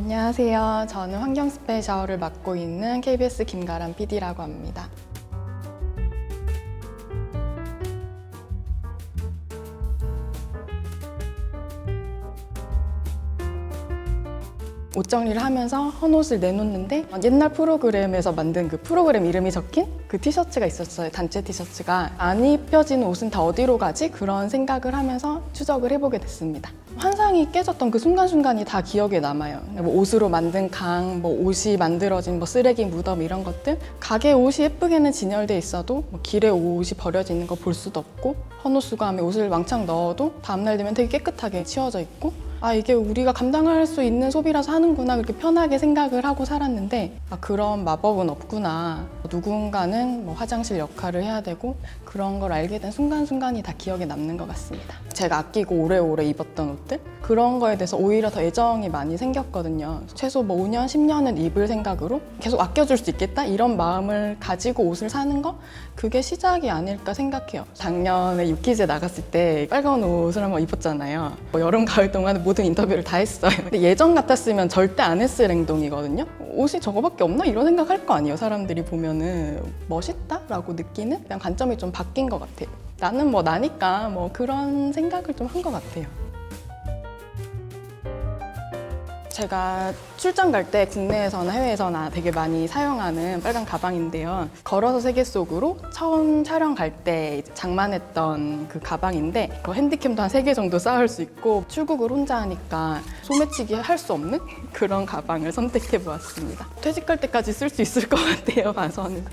안녕하세요. 저는 환경 스페셜을 맡고 있는 KBS 김가람 PD라고 합니다. 옷 정리를 하면서 헌옷을 내놓는데 옛날 프로그램에서 만든 그 프로그램 이름이 적힌 그 티셔츠가 있었어요. 단체 티셔츠가. 안 입혀진 옷은 다 어디로 가지? 그런 생각을 하면서 추적을 해보게 됐습니다. 환상이 깨졌던 그 순간순간이 다 기억에 남아요. 뭐 옷으로 만든 강, 뭐 옷이 만들어진 뭐 쓰레기 무덤 이런 것들. 가게 옷이 예쁘게는 진열돼 있어도 뭐 길에 옷이 버려져 있는 거 볼 수도 없고, 헌옷 수거함에 옷을 왕창 넣어도 다음날 되면 되게 깨끗하게 치워져 있고, 아, 이게 우리가 감당할 수 있는 소비라서 하는구나, 그렇게 편하게 생각을 하고 살았는데, 아, 그런 마법은 없구나. 누군가는 뭐 화장실 역할을 해야 되고, 그런 걸 알게 된 순간순간이 다 기억에 남는 것 같습니다. 제가 아끼고 오래오래 입었던 옷들? 그런 거에 대해서 오히려 더 애정이 많이 생겼거든요. 최소 뭐 5년, 10년은 입을 생각으로 계속 아껴줄 수 있겠다? 이런 마음을 가지고 옷을 사는 거? 그게 시작이 아닐까 생각해요. 작년에 유퀴즈에 나갔을 때 빨간 옷을 한번 입었잖아요. 여름, 가을 동안 모든 인터뷰를 다 했어요. 근데 예전 같았으면 절대 안 했을 행동이거든요. 옷이 저거밖에 없나? 이런 생각할 거 아니에요. 사람들이 보면은 멋있다라고 느끼는 그냥 관점이 좀 바뀐 것 같아요. 나는 뭐 나니까 뭐 그런 생각을 좀 한 것 같아요. 제가 출장 갈 때 국내에서나 해외에서나 되게 많이 사용하는 빨간 가방인데요. 걸어서 세계 속으로 처음 촬영 갈 때 장만했던 그 가방인데, 핸디캠도 한 3개 정도 쌓을 수 있고 출국을 혼자 하니까 소매치기 할 수 없는 그런 가방을 선택해 보았습니다. 퇴직할 때까지 쓸 수 있을 것 같아요, 봐서는.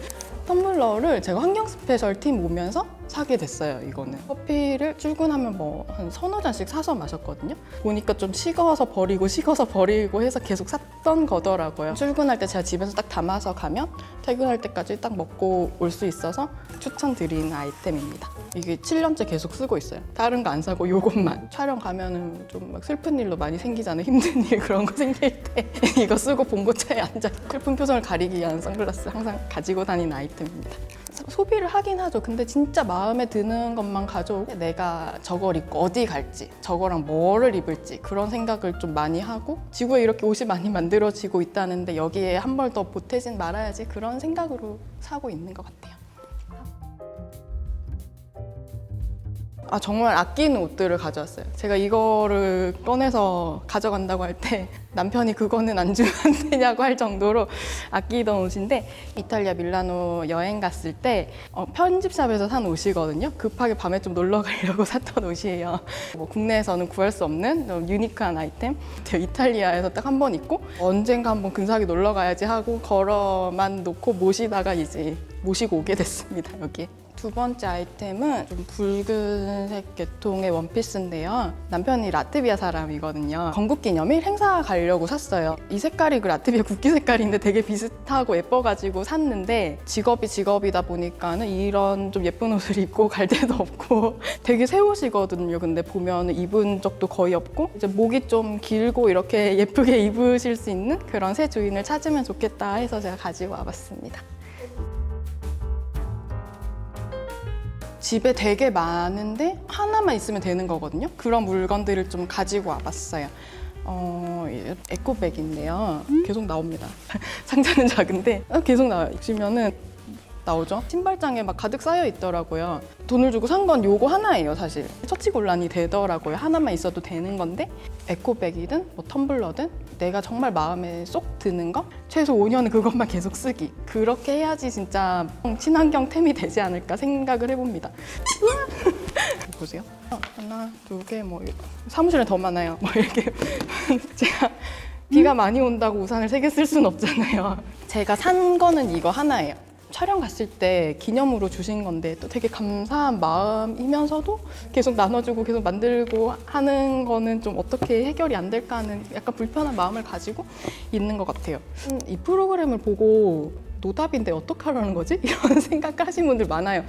텀블러를 제가 환경 스페셜 팀 오면서 사게 됐어요. 이거는 커피를 출근하면 뭐 한 서너 잔씩 사서 마셨거든요. 보니까 좀 식어서 버리고 해서 계속 샀던 거더라고요. 출근할 때 제가 집에서 딱 담아서 가면 퇴근할 때까지 딱 먹고 올 수 있어서 추천드리는 아이템입니다. 이게 7년째 계속 쓰고 있어요. 다른 거 안 사고 요것만. 촬영 가면은 좀 막 슬픈 일로 많이 생기잖아요. 힘든 일 그런 거 생길 때 이거 쓰고 봉고차에 앉아 슬픈 표정을 가리기 위한 선글라스 항상 가지고 다니는 아이템입니다. 소비를 하긴 하죠. 근데 진짜 마음에 드는 것만 가져오고 내가 저걸 입고 어디 갈지, 저거랑 뭐를 입을지 그런 생각을 좀 많이 하고, 지구에 이렇게 옷이 많이 만들어지고 있다는데 여기에 한 벌 더 보태진 말아야지, 그런 생각으로 사고 있는 것 같아요. 아, 정말 아끼는 옷들을 가져왔어요. 제가 이거를 꺼내서 가져간다고 할 때 남편이 그거는 안 주면 안 되냐고 할 정도로 아끼던 옷인데, 이탈리아 밀라노 여행 갔을 때 편집샵에서 산 옷이거든요. 급하게 밤에 좀 놀러 가려고 샀던 옷이에요. 뭐 국내에서는 구할 수 없는 유니크한 아이템. 이탈리아에서 딱 한 번 입고 언젠가 한번 근사하게 놀러 가야지 하고 걸어만 놓고 모시다가 이제 모시고 오게 됐습니다, 여기에. 두 번째 아이템은 좀 붉은색 계통의 원피스인데요. 남편이 라트비아 사람이거든요. 건국기념일 행사 가려고 샀어요. 이 색깔이 그 라트비아 국기 색깔인데 되게 비슷하고 예뻐가지고 샀는데, 직업이다 보니까는 이런 좀 예쁜 옷을 입고 갈 데도 없고 되게 새 옷이거든요. 근데 보면 입은 적도 거의 없고, 이제 목이 좀 길고 이렇게 예쁘게 입으실 수 있는 그런 새 주인을 찾으면 좋겠다 해서 제가 가지고 와봤습니다. 집에 되게 많은데 하나만 있으면 되는 거거든요. 그런 물건들을 좀 가지고 와봤어요. 에코백인데요. 계속 나옵니다. 상자는 작은데 계속 나와요. 보시면은 나오죠? 신발장에 막 가득 쌓여 있더라고요. 돈을 주고 산 건 요거 하나예요, 사실. 처치곤란이 되더라고요. 하나만 있어도 되는 건데, 에코백이든 뭐 텀블러든 내가 정말 마음에 쏙 드는 거, 최소 5년은 그것만 계속 쓰기. 그렇게 해야지 진짜 친환경템이 되지 않을까 생각을 해봅니다. 보세요. 하나, 두 개, 뭐 사무실에 더 많아요. 뭐 이렇게 제가 비가 많이 온다고 우산을 3개 쓸 수는 없잖아요. 제가 산 거는 이거 하나예요. 촬영 갔을 때 기념으로 주신 건데 또 되게 감사한 마음이면서도 계속 나눠주고 계속 만들고 하는 거는 좀 어떻게 해결이 안 될까 하는 약간 불편한 마음을 가지고 있는 것 같아요. 이 프로그램을 보고 노답인데 어떡하라는 거지? 이런 생각하시는 분들 많아요.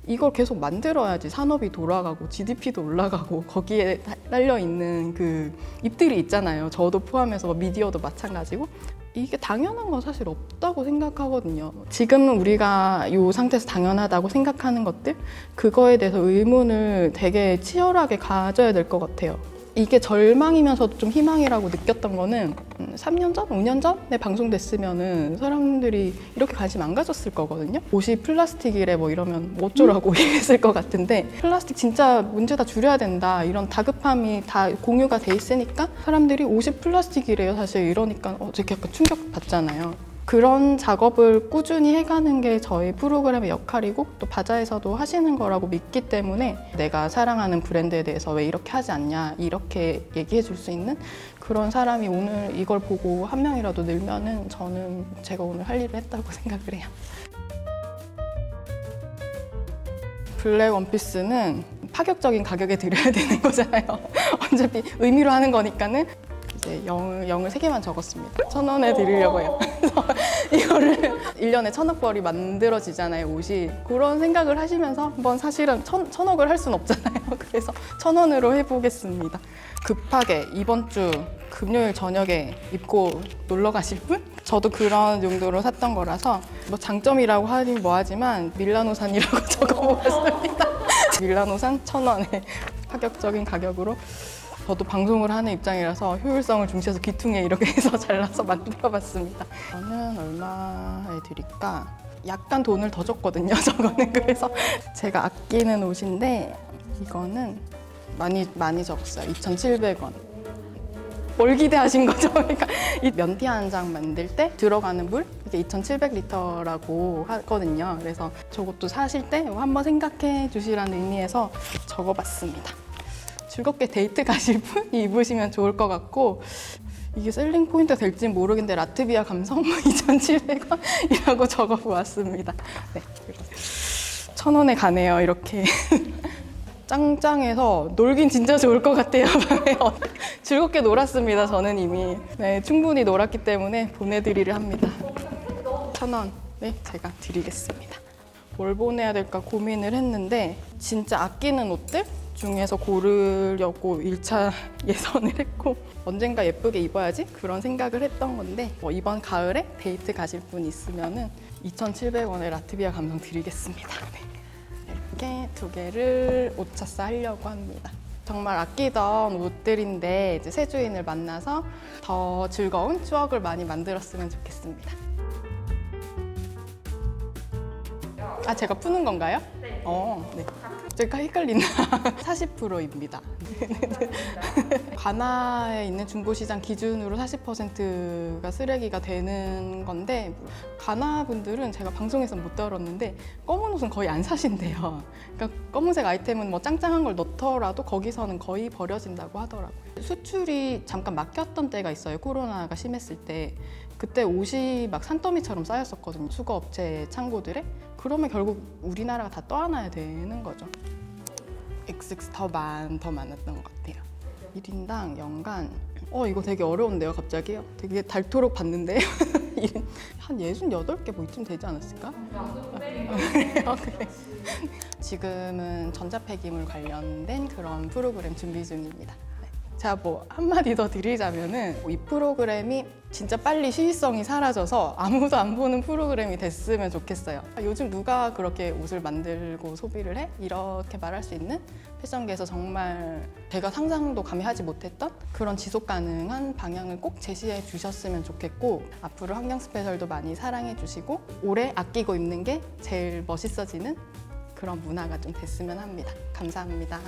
이걸 계속 만들어야지 산업이 돌아가고 GDP도 올라가고 거기에 딸려있는 그 잎들이 있잖아요. 저도 포함해서 미디어도 마찬가지고. 이게 당연한 건 사실 없다고 생각하거든요. 지금은 우리가 이 상태에서 당연하다고 생각하는 것들, 그거에 대해서 의문을 되게 치열하게 가져야 될 것 같아요. 이게 절망이면서도 좀 희망이라고 느꼈던 거는 3년 전, 5년 전에 방송됐으면은 사람들이 이렇게 관심 안 가졌을 거거든요. 옷이 플라스틱이래 뭐 이러면 뭐 어쩌라고 이랬을 것 같은데 플라스틱 진짜 문제다 줄여야 된다 이런 다급함이 다 공유가 돼 있으니까 사람들이 옷이 플라스틱이래요 사실 이러니까 되게 약간 충격 받잖아요. 그런 작업을 꾸준히 해가는 게 저희 프로그램의 역할이고 또 바자에서도 하시는 거라고 믿기 때문에 내가 사랑하는 브랜드에 대해서 왜 이렇게 하지 않냐 이렇게 얘기해 줄 수 있는 그런 사람이 오늘 이걸 보고 한 명이라도 늘면은 저는 제가 오늘 할 일을 했다고 생각을 해요. 블랙 원피스는 파격적인 가격에 드려야 되는 거잖아요. 어차피 의미로 하는 거니까는 이제 0을 3개만 적었습니다. 1,000원에 드리려고 해요. 그래서 이거를 1년에 1,000억 벌이 만들어지잖아요, 옷이. 그런 생각을 하시면서 한번 사실은 1,000억을 할 수는 없잖아요. 그래서 1,000원으로 해보겠습니다. 급하게 이번 주 금요일 저녁에 입고 놀러 가실 분? 저도 그런 용도로 샀던 거라서 뭐 장점이라고 하긴 뭐하지만 밀라노산이라고 적어보았습니다. 밀라노산 1,000원에 파격적인 가격으로 저도 방송을 하는 입장이라서 효율성을 중시해서 귀퉁이에 이렇게 해서 잘라서 만들어봤습니다. 저는 얼마에 드릴까? 약간 돈을 더 줬거든요, 저거는. 그래서 제가 아끼는 옷인데 이거는 많이 적었어요. 2,700원. 뭘 기대하신 거죠? 그러니까 이 면티 한 장 만들 때 들어가는 물 이게 2,700리터라고 하거든요. 그래서 저것도 사실 때 한번 생각해 주시라는 의미에서 적어봤습니다. 즐겁게 데이트 가실 분 입으시면 좋을 것 같고 이게 셀링 포인트가 될지 모르겠는데 라트비아 감성 2,700원이라고 적어보았습니다. 네, 1,000원에 가네요, 이렇게. 짱짱해서 놀긴 진짜 좋을 것 같아요. 즐겁게 놀았습니다, 저는 이미. 네, 충분히 놀았기 때문에 보내드리려 합니다. 1,000원, 네, 제가 드리겠습니다. 뭘 보내야 될까 고민을 했는데 진짜 아끼는 옷들 중에서 고르려고 1차 예선을 했고 언젠가 예쁘게 입어야지 그런 생각을 했던 건데 이번 가을에 데이트 가실 분 있으면은 2,700원에 라트비아 감성 드리겠습니다. 네. 이렇게 2개를 옷차싸 하려고 합니다. 정말 아끼던 옷들인데 이제 새 주인을 만나서 더 즐거운 추억을 많이 만들었으면 좋겠습니다. 아, 제가 푸는 건가요? 네. 네. 제가 헷갈린다. 40%입니다. 가나에 있는 중고시장 기준으로 40%가 쓰레기가 되는 건데 가나 분들은 제가 방송에서 못 다뤘는데 검은 옷은 거의 안 사신대요. 그러니까 검은색 아이템은 뭐 짱짱한 걸 넣더라도 거기서는 거의 버려진다고 하더라고요. 수출이 잠깐 막혔던 때가 있어요. 코로나가 심했을 때. 그때 옷이 막 산더미처럼 쌓였었거든요. 수거업체 창고들에. 그러면 결국 우리나라가 다 떠안아야 되는 거죠. XX 더 많았던 것 같아요. 1인당 연간 이거 되게 어려운데요, 갑자기요? 되게 닳도록 봤는데요. 한 68개 뭐 이쯤 되지 않았을까? 그래. 지금은 전자폐기물 관련된 그런 프로그램 준비 중입니다. 제가 뭐 한마디 더 드리자면은 이 프로그램이 진짜 빨리 시의성이 사라져서 아무도 안 보는 프로그램이 됐으면 좋겠어요. 요즘 누가 그렇게 옷을 만들고 소비를 해? 이렇게 말할 수 있는 패션계에서 정말 제가 상상도 감히 하지 못했던 그런 지속 가능한 방향을 꼭 제시해 주셨으면 좋겠고 앞으로 환경 스페셜도 많이 사랑해 주시고 오래 아끼고 입는 게 제일 멋있어지는 그런 문화가 좀 됐으면 합니다. 감사합니다.